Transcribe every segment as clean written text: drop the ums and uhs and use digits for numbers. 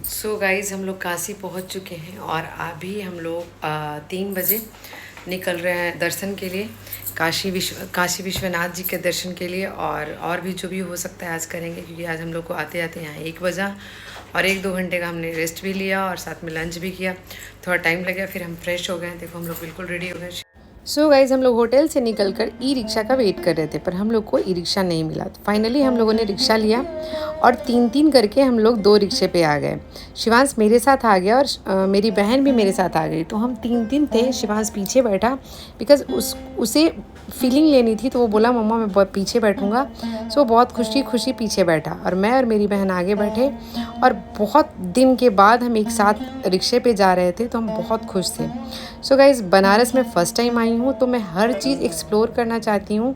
So guys हम लोग काशी पहुंच चुके हैं और अभी हम लोग 3 बजे निकल रहे हैं दर्शन के लिए, काशी विश्वनाथ जी के दर्शन के लिए। और भी जो भी हो सकता है आज करेंगे, क्योंकि आज हम लोग को आते आते यहाँ 1 बजा और 1-2 घंटे का हमने रेस्ट भी लिया और साथ में लंच भी किया। थोड़ा टाइम लगा, फिर हम फ्रेश हो गए। देखो हम लोग बिल्कुल रेडी हो गए। सो गाइज़ हम लोग होटल से निकलकर ई रिक्शा का वेट कर रहे थे, पर हम लोग को ई रिक्शा नहीं मिला। तो फाइनली हम लोगों ने रिक्शा लिया और 3-3 करके हम लोग 2 रिक्शे पे आ गए। शिवांश मेरे साथ आ गया और मेरी बहन भी मेरे साथ आ गई। तो हम 3-3 थे। शिवांश पीछे बैठा बिकॉज़ उसे फीलिंग लेनी थी, तो वो बोला मम्मा मैं पीछे बैठूंगा। सो बहुत खुशी खुशी पीछे बैठा और मैं और मेरी बहन आगे बैठे। और बहुत दिन के बाद हम एक साथ रिक्शे पे जा रहे थे, तो हम बहुत खुश थे। सो गाइज़ बनारस में फ़र्स्ट टाइम आई हूँ, तो मैं हर चीज़ एक्सप्लोर करना चाहती हूँ।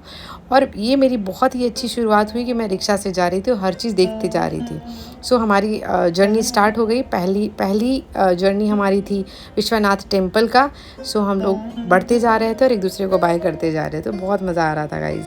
और ये मेरी बहुत ही अच्छी शुरुआत हुई कि मैं रिक्शा से जा रही थी और हर चीज़ देखते जा रही थी। सो हमारी जर्नी स्टार्ट हो गई। पहली जर्नी हमारी थी विश्वनाथ टेम्पल का। सो हम लोग बढ़ते जा रहे थे और एक दूसरे को बाय करते जा रहे थे। बहुत मज़ा आ रहा था गाइज़।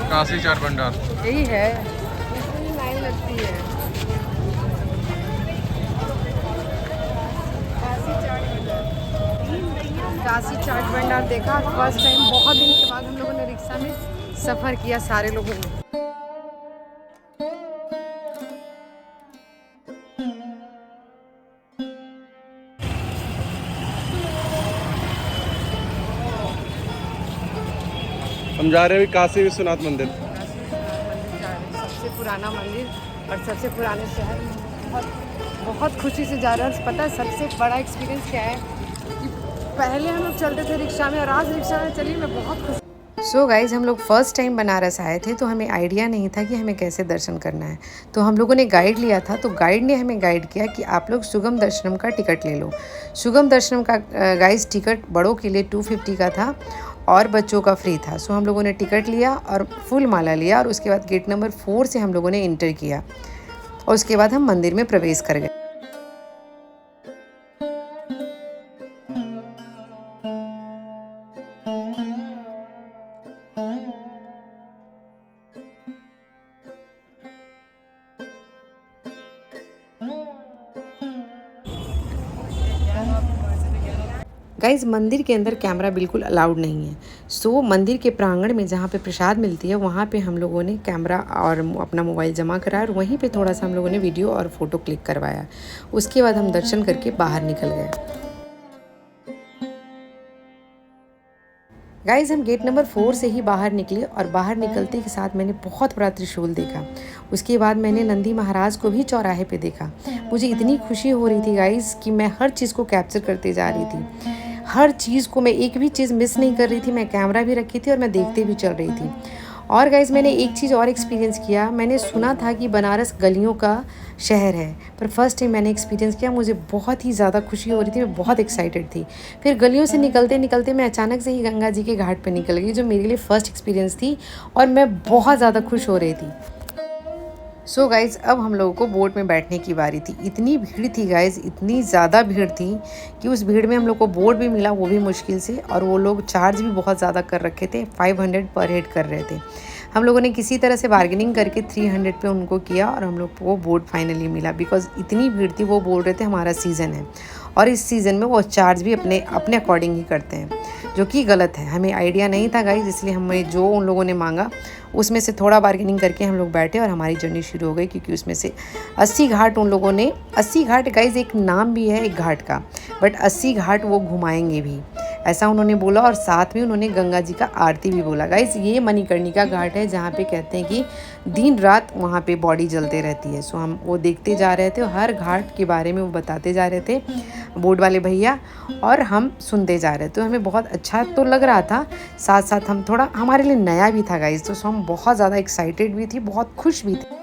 काशी चाट भंडार यही है, लाइन लगती है। काशी चाट भंडार देखा फर्स्ट टाइम। बहुत दिन के बाद हम लोगों ने रिक्शा में सफ़र किया सारे लोगों ने। हम जा रहे हैं काशी विश्वनाथ मंदिर। काशी विश्वनाथ मंदिर जा रहे हैं, सबसे पुराना मंदिर और सबसे पुराने शहर में। बहुत खुशी से जा रहे हैं। पता है सबसे बड़ा एक्सपीरियंस क्या है कि पहले हम लोग चलते थे रिक्शा में और आज रिक्शा में चलिए मैं बहुत खुश। सो गाइज़ हम लोग फ़र्स्ट टाइम बनारस आए थे, तो हमें आइडिया नहीं था कि हमें कैसे दर्शन करना है। तो हम लोगों ने गाइड लिया था, तो गाइड ने हमें गाइड किया कि आप लोग सुगम दर्शनम का टिकट ले लो। सुगम दर्शनम का गाइज़ टिकट बड़ों के लिए 250 का था और बच्चों का फ्री था। सो हम लोगों ने टिकट लिया और फुल माला लिया और उसके बाद गेट नंबर 4 से हम लोगों ने इंटर किया और उसके बाद हम मंदिर में प्रवेश कर गए। गाइज़ मंदिर के अंदर कैमरा बिल्कुल अलाउड नहीं है। सो मंदिर के प्रांगण में जहाँ पे प्रसाद मिलती है वहाँ पे हम लोगों ने कैमरा और अपना मोबाइल जमा कराया और वहीं पे थोड़ा सा हम लोगों ने वीडियो और फ़ोटो क्लिक करवाया। उसके बाद हम दर्शन करके बाहर निकल गए। गाइज़ हम गेट नंबर 4 से ही बाहर निकले और बाहर निकलते के साथ मैंने बहुत बड़ा त्रिशूल देखा। उसके बाद मैंने नंदी महाराज को भी चौराहे पे देखा। मुझे इतनी खुशी हो रही थी गाइज़ कि मैं हर चीज़ को कैप्चर करते जा रही थी। हर चीज़ को मैं एक भी चीज़ मिस नहीं कर रही थी। मैं कैमरा भी रखी थी और मैं देखते भी चल रही थी। और गाइज़ मैंने एक चीज़ और एक्सपीरियंस किया। मैंने सुना था कि बनारस गलियों का शहर है, पर फर्स्ट टाइम मैंने एक्सपीरियंस किया। मुझे बहुत ही ज़्यादा खुशी हो रही थी, मैं बहुत एक्साइटेड थी। फिर गलियों से निकलते निकलते मैं अचानक से ही गंगा जी के घाट पे निकल गई, जो मेरे लिए फ़र्स्ट एक्सपीरियंस थी और मैं बहुत ज़्यादा खुश हो रही थी। सो गाइज़ अब हम लोगों को बोट में बैठने की बारी थी। इतनी भीड़ थी गाइज़, इतनी ज़्यादा भीड़ थी कि उस भीड़ में हम लोग को बोट भी मिला, वो भी मुश्किल से। और वो लोग चार्ज भी बहुत ज़्यादा कर रखे थे, 500 पर हेड कर रहे थे। हम लोगों ने किसी तरह से बार्गेनिंग करके 300 पे उनको किया और हम लोग को बोट फाइनली मिला। बिकॉज़ इतनी भीड़ थी, वो बोल रहे थे हमारा सीज़न है और इस सीज़न में वो चार्ज भी अपने अपने अकॉर्डिंग ही करते हैं, जो कि गलत है। हमें आइडिया नहीं था गाइज़, इसलिए हमें जो उन लोगों ने मांगा उसमें से थोड़ा बार्गेनिंग करके हम लोग बैठे और हमारी जर्नी शुरू हो गई। क्योंकि उसमें से 80 घाट उन लोगों ने, 80 घाट गाइज़ एक नाम भी है एक घाट का, बट 80 घाट वो घुमाएंगे भी, ऐसा उन्होंने बोला। और साथ में उन्होंने गंगा जी का आरती भी बोला। गाइज़ ये मणिकर्णिका घाट है, जहाँ पे कहते हैं कि दिन रात वहाँ पे बॉडी जलते रहती है। सो हम वो देखते जा रहे थे, हर घाट के बारे में वो बताते जा रहे थे बोर्ड वाले भैया, और हम सुनते जा रहे थे। तो हमें बहुत अच्छा तो लग रहा था, साथ साथ हम थोड़ा हमारे लिए नया भी था गाइज़, तो हम बहुत ज़्यादा एक्साइटेड भी थी, बहुत खुश भी थे।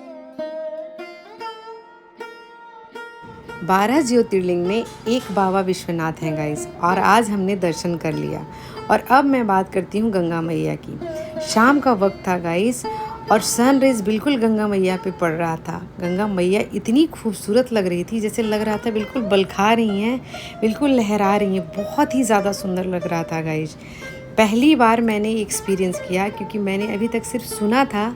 12 ज्योतिर्लिंग में एक बाबा विश्वनाथ हैं गाइस, और आज हमने दर्शन कर लिया। और अब मैं बात करती हूँ गंगा मैया की। शाम का वक्त था गाइस, और सनराइज बिल्कुल गंगा मैया पे पड़ रहा था। गंगा मैया इतनी खूबसूरत लग रही थी, जैसे लग रहा था बिल्कुल बलखा रही हैं, बिल्कुल लहरा रही हैं। बहुत ही ज़्यादा सुंदर लग रहा था गाइस। पहली बार मैंने एक्सपीरियंस किया, क्योंकि मैंने अभी तक सिर्फ सुना था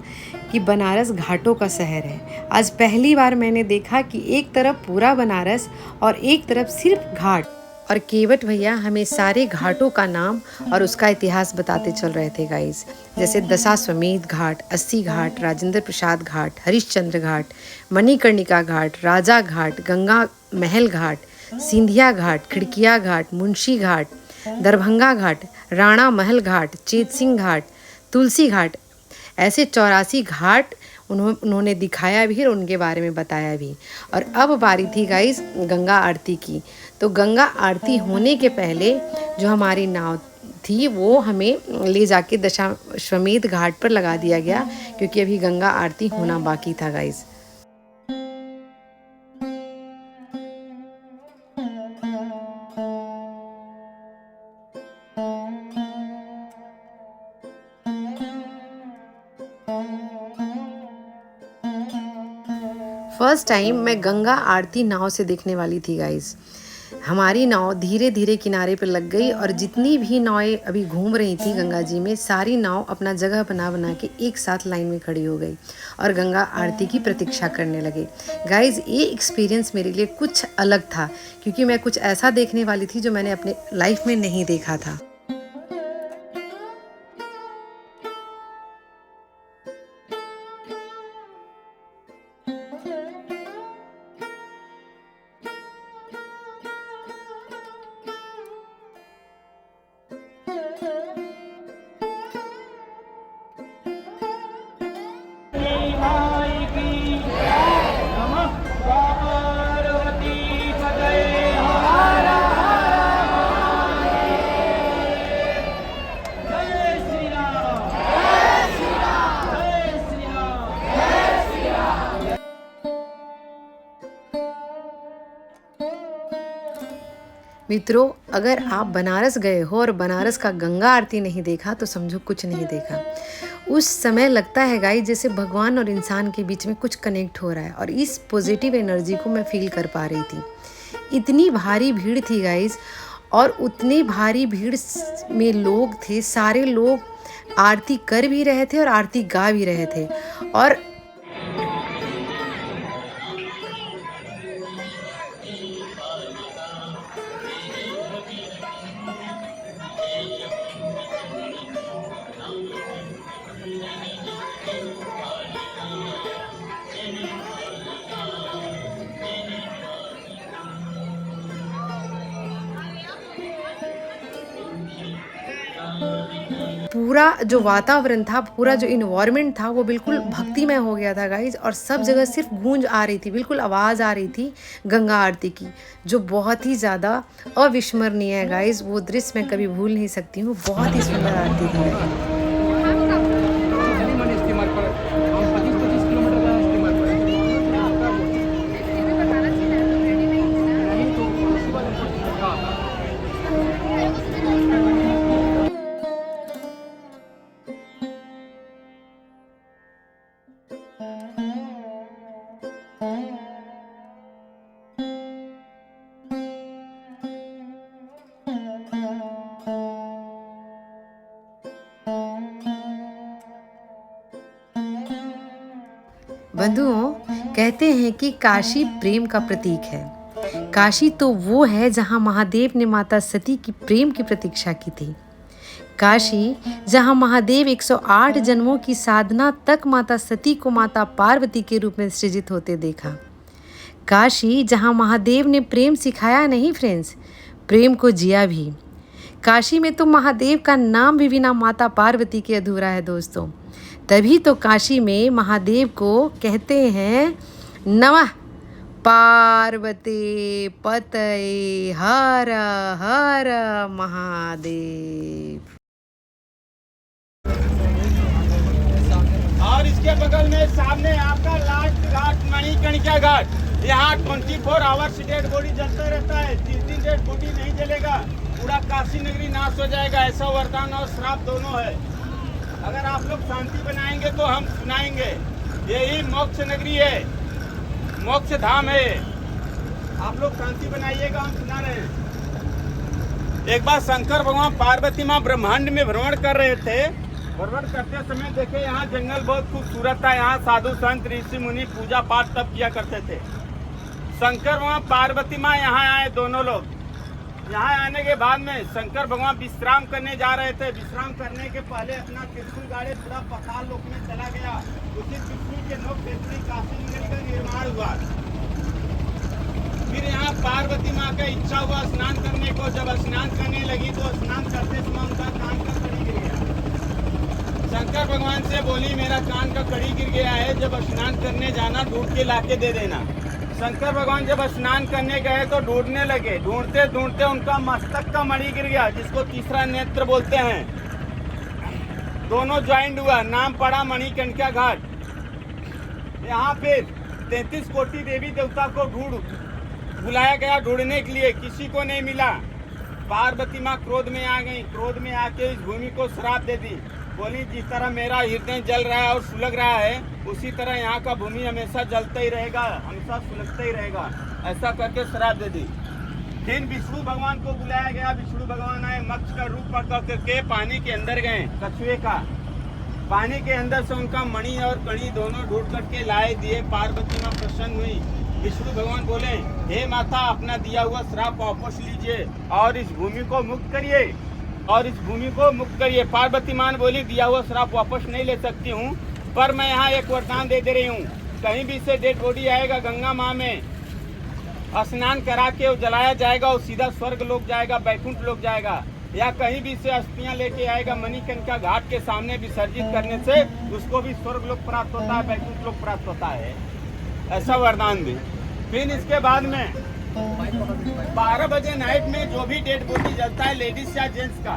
कि बनारस घाटों का शहर है। आज पहली बार मैंने देखा कि एक तरफ पूरा बनारस और एक तरफ सिर्फ घाट। और केवट भैया हमें सारे घाटों का नाम और उसका इतिहास बताते चल रहे थे गाइस, जैसे दशाश्वमेध घाट, 80 घाट, राजेंद्र प्रसाद घाट, हरिश्चंद्र घाट, मणिकर्णिका घाट, राजा घाट, गंगा महल घाट, सिंधिया घाट, खिड़किया घाट, मुंशी घाट, दरभंगा घाट, राणा महल घाट, चेत सिंह घाट, तुलसी घाट, ऐसे 84 घाट उन्होंने दिखाया भी और उनके बारे में बताया भी। और अब बारी थी गाइस गंगा आरती की। तो गंगा आरती होने के पहले जो हमारी नाव थी वो हमें ले जाके दशाश्वमेध घाट पर लगा दिया गया, क्योंकि अभी गंगा आरती होना बाकी था गाइस। फर्स्ट टाइम मैं गंगा आरती नाव से देखने वाली थी गाइस। हमारी नाव धीरे धीरे किनारे पर लग गई, और जितनी भी नावें अभी घूम रही थी गंगा जी में, सारी नाव अपना जगह बना बना के एक साथ लाइन में खड़ी हो गई और गंगा आरती की प्रतीक्षा करने लगे। गाइस, ये एक्सपीरियंस मेरे लिए कुछ अलग था, क्योंकि मैं कुछ ऐसा देखने वाली थी जो मैंने अपने लाइफ में नहीं देखा था। मित्रों, अगर आप बनारस गए हो और बनारस का गंगा आरती नहीं देखा तो समझो कुछ नहीं देखा। उस समय लगता है गाइस जैसे भगवान और इंसान के बीच में कुछ कनेक्ट हो रहा है, और इस पॉजिटिव एनर्जी को मैं फील कर पा रही थी। इतनी भारी भीड़ थी गाइस, और उतनी भारी भीड़ में लोग थे, सारे लोग आरती कर भी रहे थे और आरती गा भी रहे थे। और पूरा जो वातावरण था, पूरा जो इन्वायरमेंट था, वो बिल्कुल भक्तिमय हो गया था गाइज। और सब जगह सिर्फ गूंज आ रही थी, बिल्कुल आवाज़ आ रही थी गंगा आरती की, जो बहुत ही ज़्यादा अविस्मरणीय है गाइज। वो दृश्य मैं कभी भूल नहीं सकती हूँ। बहुत ही सुंदर आरती थी। बंधुओं, कहते हैं कि काशी प्रेम का प्रतीक है। काशी तो वो है जहाँ महादेव ने माता सती की प्रेम की प्रतीक्षा की थी। काशी जहाँ महादेव 108 जन्मों की साधना तक माता सती को माता पार्वती के रूप में सृजित होते देखा। काशी जहाँ महादेव ने प्रेम सिखाया नहीं फ्रेंड्स, प्रेम को जिया भी। काशी में तो महादेव का नाम भी बिना माता पार्वती के अधूरा है दोस्तों। तभी तो काशी में महादेव को कहते हैं नमः पार्वती पतये हर हर महादेव। और इसके बगल में सामने आपका लास्ट घाट मणिकर्णिका घाट। यहाँ 24 आवर्स डेड बॉडी जलता रहता है। 3 दिन डेड बॉडी नहीं जलेगा, पूरा काशी नगरी नाश हो जाएगा। ऐसा वरदान और श्राप दोनों है। अगर आप लोग शांति बनाएंगे तो हम सुनाएंगे। यही मोक्ष नगरी है, मोक्ष धाम है। आप लोग शांति बनाइएगा, हम सुना रहे हैं। एक बार शंकर भगवान पार्वती माँ ब्रह्मांड में भ्रमण कर रहे थे। भ्रमण करते समय देखे यहाँ जंगल बहुत खूबसूरत था। यहाँ साधु संत ऋषि मुनि पूजा पाठ तब किया करते थे। शंकर भगवान पार्वती माँ यहाँ आए, दोनों लोग। यहाँ आने के बाद में शंकर भगवान विश्राम करने जा रहे थे। विश्राम करने के पहले अपना त्रिशूल गाड़े पूरा पाताल लोक में चला गया। उसी त्रिशूल के नोक से पूरी काशी नगरी का निर्माण हुआ। फिर यहाँ पार्वती माँ का इच्छा हुआ स्नान करने को। जब स्नान करने लगी तो स्नान करते समय उनका कान का कड़ी गिर गया। शंकर भगवान से बोली, मेरा कान का कड़ी गिर गया है, जब स्नान करने जाना ढूंढ के लाके दे देना। शंकर भगवान जब स्नान करने गए तो ढूंढने लगे। ढूंढते ढूंढते उनका मस्तक का मणि गिर गया, जिसको तीसरा नेत्र बोलते हैं। दोनों ज्वाइंट हुआ, नाम पड़ा मणिकर्णिका घाट। यहाँ पे 33 कोटि देवी देवता को बुलाया गया ढूंढने के लिए, किसी को नहीं मिला। पार्वती माँ क्रोध में आ गई। क्रोध में आके इस भूमि को श्राप दे दी। बोली, जिस तरह मेरा हृदय जल रहा है और सुलग रहा है, उसी तरह यहाँ का भूमि हमेशा जलता ही रहेगा, हमेशा सुलगता ही रहेगा। ऐसा करके श्राप दे दी। फिर विष्णु भगवान को बुलाया गया। विष्णु भगवान आए, मत्स्य का रूप पकड़ करके पानी के अंदर गए, कछुए का। पानी के अंदर से उनका मणि और कड़ी दोनों ढूंढ करके लाए दिए। पार्वती माँ प्रसन्न हुई। विष्णु भगवान बोले, हे माता, अपना दिया हुआ श्राप वापस लीजिए और इस भूमि को मुक्त करिए, और इस भूमि को मुक्त करिए। पार्वती माँ बोली, दिया हुआ श्राप वापस नहीं ले सकती हूँ, पर मैं यहाँ एक वरदान दे रही हूँ। कहीं भी से डेड बॉडी आएगा, गंगा माँ में स्नान करा के वो जलाया जाएगा, वो सीधा स्वर्ग लोक जाएगा, बैकुंठ लोक जाएगा। या कहीं भी से अस्थियाँ लेके आएगा, मणिकर्णिका घाट के सामने विसर्जित करने से उसको भी स्वर्ग लोक प्राप्त होता है, बैकुंठ लोक प्राप्त होता है। ऐसा वरदान भी। फिर इसके बाद में 12 बजे नाइट में जो भी डेड बॉडी जलता है, लेडीज या जेंट्स का,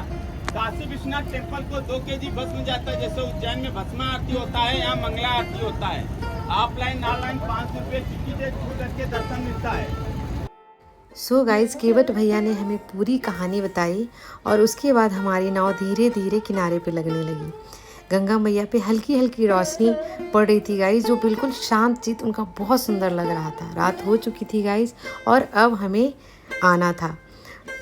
काशी विश्वनाथ टेम्पल को 2 kg भस्म जाता है। जैसे उज्जैन में भस्मा आरती होता है, यहाँ मंगला आरती होता है। ऑफलाइन ऑनलाइन 500 रुपये टिकट दे छू करके दर्शन मिलता है। सो गाइज, केवट भैया ने हमें पूरी कहानी बताई और उसके बाद हमारी नाव धीरे धीरे किनारे पे लगने लगी। गंगा मैया पे हल्की हल्की रोशनी पड़ रही थी गाइज, जो बिल्कुल शांत चित उनका बहुत सुंदर लग रहा था। रात हो चुकी थी गाइज और अब हमें आना था,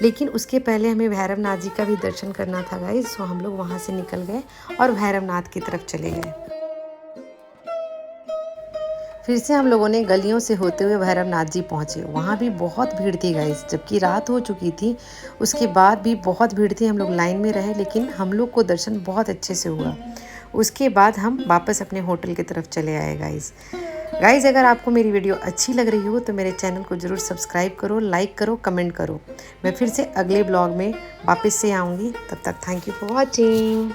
लेकिन उसके पहले हमें भैरवनाथ जी का भी दर्शन करना था गाइज। सो हम लोग वहाँ से निकल गए और भैरवनाथ की तरफ चले गए। फिर से हम लोगों ने गलियों से होते हुए भैरवनाथ जी पहुँचे। वहाँ भी बहुत भीड़ थी गाइस, जबकि रात हो चुकी थी, उसके बाद भी बहुत भीड़ थी। हम लोग लाइन में रहे, लेकिन हम लोग को दर्शन बहुत अच्छे से हुआ। उसके बाद हम वापस अपने होटल की तरफ चले आए गाइस। अगर आपको मेरी वीडियो अच्छी लग रही हो तो मेरे चैनल को ज़रूर सब्सक्राइब करो, लाइक करो, कमेंट करो। मैं फिर से अगले ब्लॉग में वापस से आऊँगी। तब तक थैंक यू फॉर वॉचिंग।